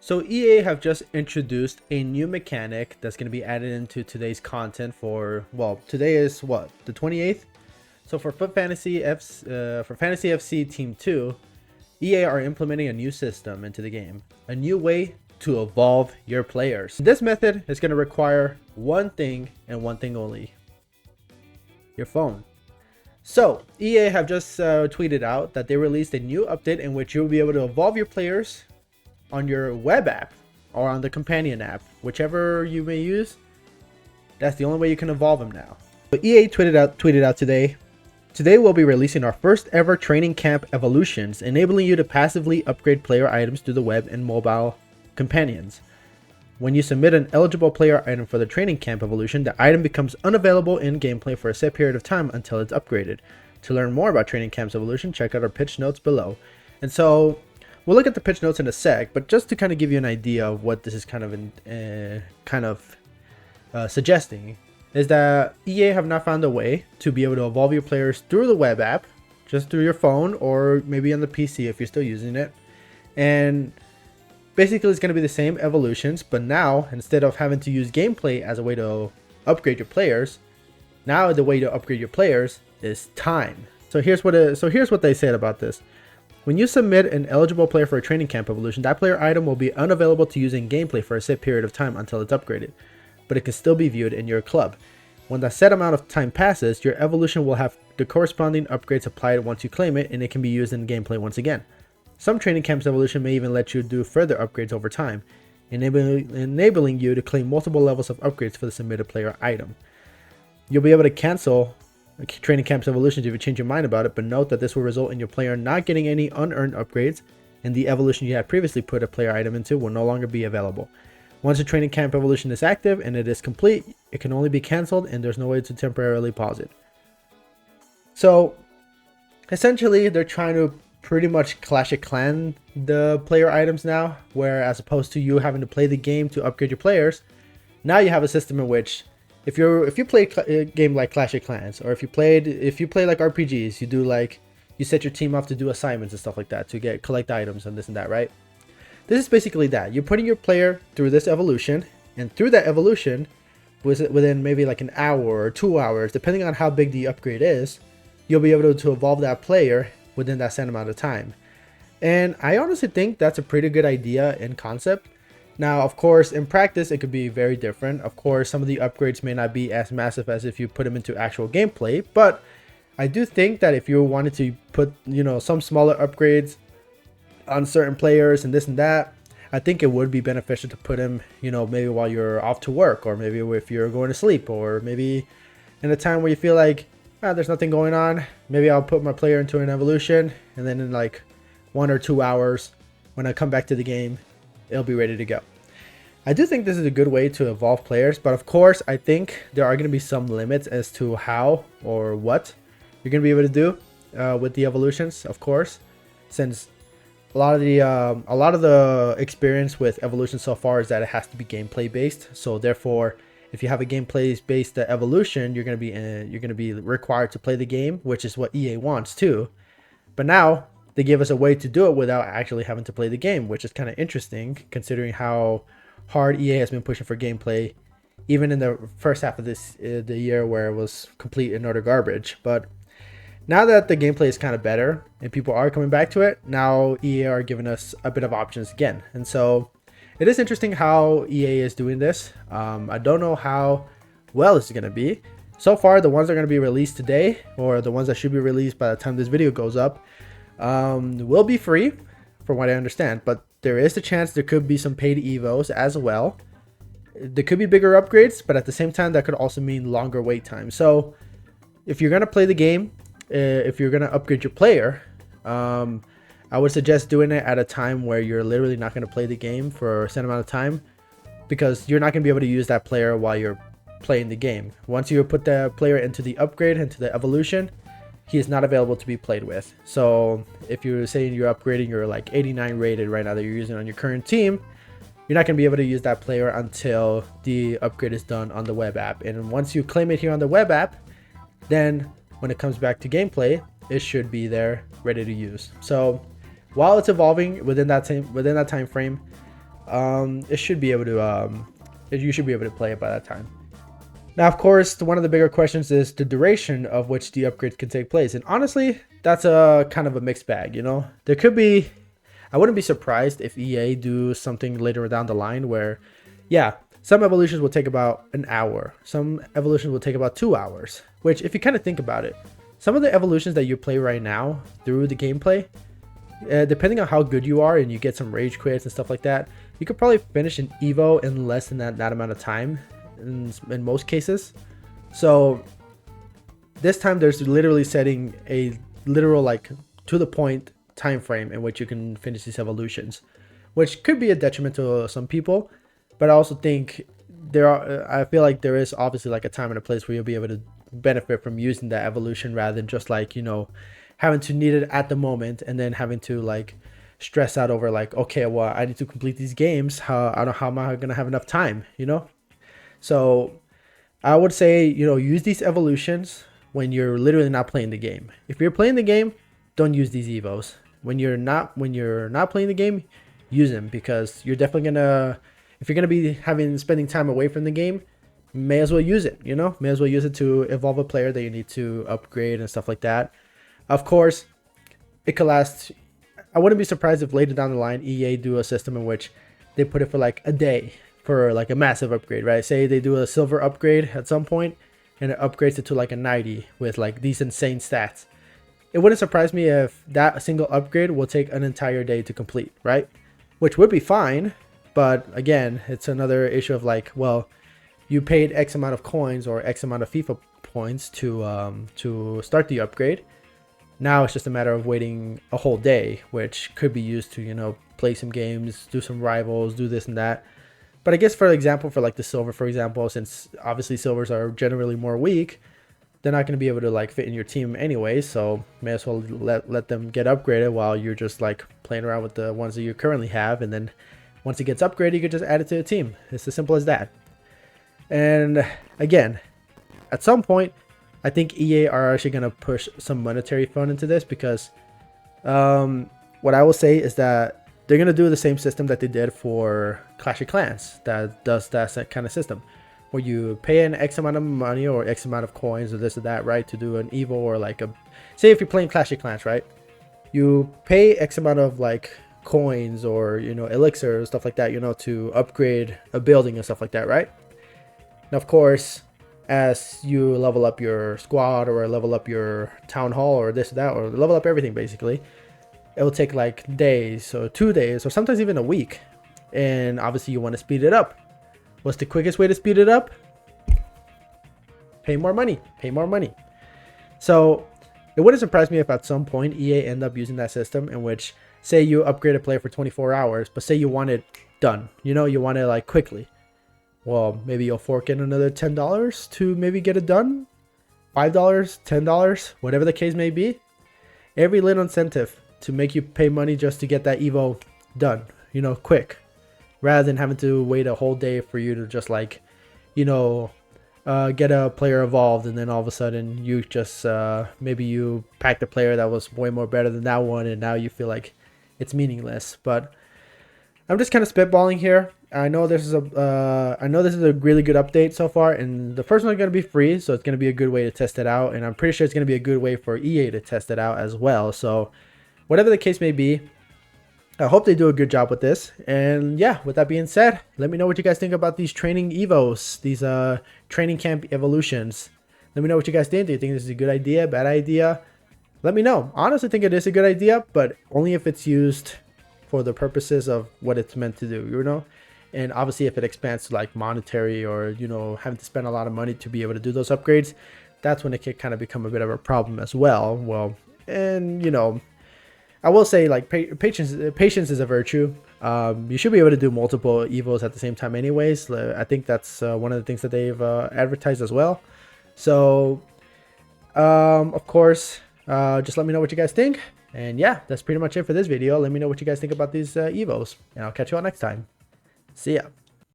So EA have just introduced a new mechanic that's going to be added into today's content for, well, today is what, the 28th? So for Fantasy FC Team 2, EA are implementing a new system into the game, a new way to evolve your players. This method is going to require one thing and one thing only: your phone. So EA have just tweeted out that they released a new update in which you'll be able to evolve your players on your web app or on the companion app, whichever you may use. That's the only way you can evolve them now. But EA tweeted out today. Today we'll be releasing our first ever training camp evolutions, enabling you to passively upgrade player items through the web and mobile companions. When you submit an eligible player item for the training camp evolution, the item becomes unavailable in gameplay for a set period of time until it's upgraded. To learn more about training camp's evolution, check out our pitch notes below. And so we'll look at the pitch notes in a sec, but just to kind of give you an idea of what this is suggesting, is that EA have not found a way to be able to evolve your players through the web app, just through your phone or maybe on the PC if you're still using it. And basically it's going to be the same evolutions, but now instead of having to use gameplay as a way to upgrade your players, now the way to upgrade your players is time. So here's what they said about this. When you submit an eligible player for a training camp evolution, that player item will be unavailable to use in gameplay for a set period of time until it's upgraded, but it can still be viewed in your club. When the set amount of time passes, your evolution will have the corresponding upgrades applied once you claim it, and it can be used in gameplay once again. Some training camps evolution may even let you do further upgrades over time, enabling you to claim multiple levels of upgrades for the submitted player item. You'll be able to cancel training camps evolutions if you change your mind about it, but note that this will result in your player not getting any unearned upgrades, and the evolution you had previously put a player item into will no longer be available. Once a training camp evolution is active and it is complete, it can only be cancelled, and there's no way to temporarily pause it. So essentially they're trying to pretty much Clash of Clans the player items now, where as opposed to you having to play the game to upgrade your players, now you have a system in which if you play a game like Clash of Clans, or if you play like RPGs, you set your team up to do assignments and stuff like that to collect items and this and that, right? This is basically that. You're putting your player through this evolution, and through that evolution, within maybe like an hour or 2 hours, depending on how big the upgrade is, you'll be able to evolve that player within that same amount of time. And I honestly think that's a pretty good idea in concept. Now, of course, in practice, it could be very different. Of course, some of the upgrades may not be as massive as if you put them into actual gameplay, but I do think that if you wanted to put, some smaller upgrades on certain players and this and that, I think it would be beneficial to put them, maybe while you're off to work, or maybe if you're going to sleep, or maybe in a time where you feel like, there's nothing going on, maybe I'll put my player into an evolution, and then in like 1 or 2 hours, when I come back to the game, it'll be ready to go. I do think this is a good way to evolve players, but of course, I think there are going to be some limits as to how or what you're going to be able to do with the evolutions, of course, since a lot of the experience with evolution so far is that it has to be gameplay based. So therefore, if you have a gameplay based evolution, you're going to be required to play the game, which is what EA wants too. But now they give us a way to do it without actually having to play the game, which is kind of interesting considering how hard EA has been pushing for gameplay, even in the first half of the year where it was complete and utter garbage. But now that the gameplay is kind of better and people are coming back to it, now EA are giving us a bit of options again. And so it is interesting how EA is doing this. I don't know how well it's going to be. So far, the ones that are going to be released today, or the ones that should be released by the time this video goes up, will be free, from what I understand. But there is the chance there could be some paid evos as well. There could be bigger upgrades, but at the same time, that could also mean longer wait time. So if you're going to play the game, if you're going to upgrade your player, I would suggest doing it at a time where you're literally not going to play the game for a set amount of time, because you're not going to be able to use that player while you're playing the game. Once you put the player into the upgrade, into the evolution, he is not available to be played with. So if you're saying you're upgrading, you're like 89 rated right now that you're using on your current team, you're not going to be able to use that player until the upgrade is done on the web app. And once you claim it here on the web app, then when it comes back to gameplay, it should be there ready to use. So while it's evolving within that time frame, it should be able to you should be able to play it by that time. Now, of course, one of the bigger questions is the duration of which the upgrade can take place. And honestly, that's a kind of a mixed bag, you know? There could be, I wouldn't be surprised if EA do something later down the line where, yeah, some evolutions will take about an hour. Some evolutions will take about 2 hours, which if you kind of think about it, some of the evolutions that you play right now through the gameplay, depending on how good you are and you get some rage quits and stuff like that, you could probably finish an Evo in less than that amount of time. In most cases. So this time there's literally setting a literal like to the point time frame in which you can finish these evolutions, which could be a detriment to some people, but I also think I feel like there is obviously like a time and a place where you'll be able to benefit from using that evolution rather than just like, you know, having to need it at the moment and then having to like stress out over like, okay, well, I need to complete these games. I don't know how am I gonna have enough time, you know? So I would say, you know, use these evolutions when you're literally not playing the game. If you're playing the game, don't use these evos. When you're not playing the game, use them, because you're definitely gonna, if you're gonna be spending time away from the game, may as well use it, you know? May as well use it to evolve a player that you need to upgrade and stuff like that. Of course, it could last. I wouldn't be surprised if later down the line EA do a system in which they put it for like a day for like a massive upgrade, right? Say they do a silver upgrade at some point and it upgrades it to like a 90 with like these insane stats. It wouldn't surprise me if that single upgrade will take an entire day to complete, right? Which would be fine, but again, it's another issue of like, well, you paid X amount of coins or X amount of FIFA points to start the upgrade. Now it's just a matter of waiting a whole day, which could be used to, you know, play some games, do some rivals, do this and that. But I guess, for example, for like the silver, for example, since obviously silvers are generally more weak, they're not going to be able to like fit in your team anyway. So may as well let them get upgraded while you're just like playing around with the ones that you currently have. And then once it gets upgraded, you can just add it to the team. It's as simple as that. And again, at some point, I think EA are actually going to push some monetary fund into this, because what I will say is that they're going to do the same system that they did for Clash of Clans that does that kind of system, where you pay an X amount of money or X amount of coins or this or that, right, to do an Evo, or like say if you're playing Clash of Clans, right, you pay X amount of like coins or, you know, elixir, stuff like that, you know, to upgrade a building and stuff like that, right? Now, of course, as you level up your squad or level up your town hall or this or that, or level up everything basically, it will take like days or 2 days or sometimes even a week. And obviously you want to speed it up. What's the quickest way to speed it up? Pay more money. Pay more money. So it wouldn't surprise me if at some point EA end up using that system in which, say you upgrade a player for 24 hours, but say you want it done. You know, you want it like quickly. Well, maybe you'll fork in another $10 to maybe get it done. $5, $10, whatever the case may be. Every little incentive to make you pay money just to get that Evo done, you know, quick, rather than having to wait a whole day for you to just like, you know, get a player evolved, and then all of a sudden you just maybe you packed a player that was way more better than that one, and now you feel like it's meaningless. But I'm just kind of spitballing here. I know this is a really good update so far, and the first one's going to be free, so it's going to be a good way to test it out, and I'm pretty sure it's going to be a good way for EA to test it out as well. So whatever the case may be, I hope they do a good job with this. And yeah, with that being said, let me know what you guys think about these training evos, these training camp evolutions. Let me know what you guys think. Do you think this is a good idea, bad idea? Let me know. I honestly think it is a good idea, but only if it's used for the purposes of what it's meant to do, you know? And obviously if it expands to like monetary, or, you know, having to spend a lot of money to be able to do those upgrades, that's when it can kind of become a bit of a problem as well. Well, and you know, I will say, like, patience is a virtue. You should be able to do multiple evos at the same time anyways. I think that's one of the things that they've advertised as well. So of course, just let me know what you guys think. And yeah, that's pretty much it for this video. Let me know what you guys think about these evos, and I'll catch you all next time. See ya.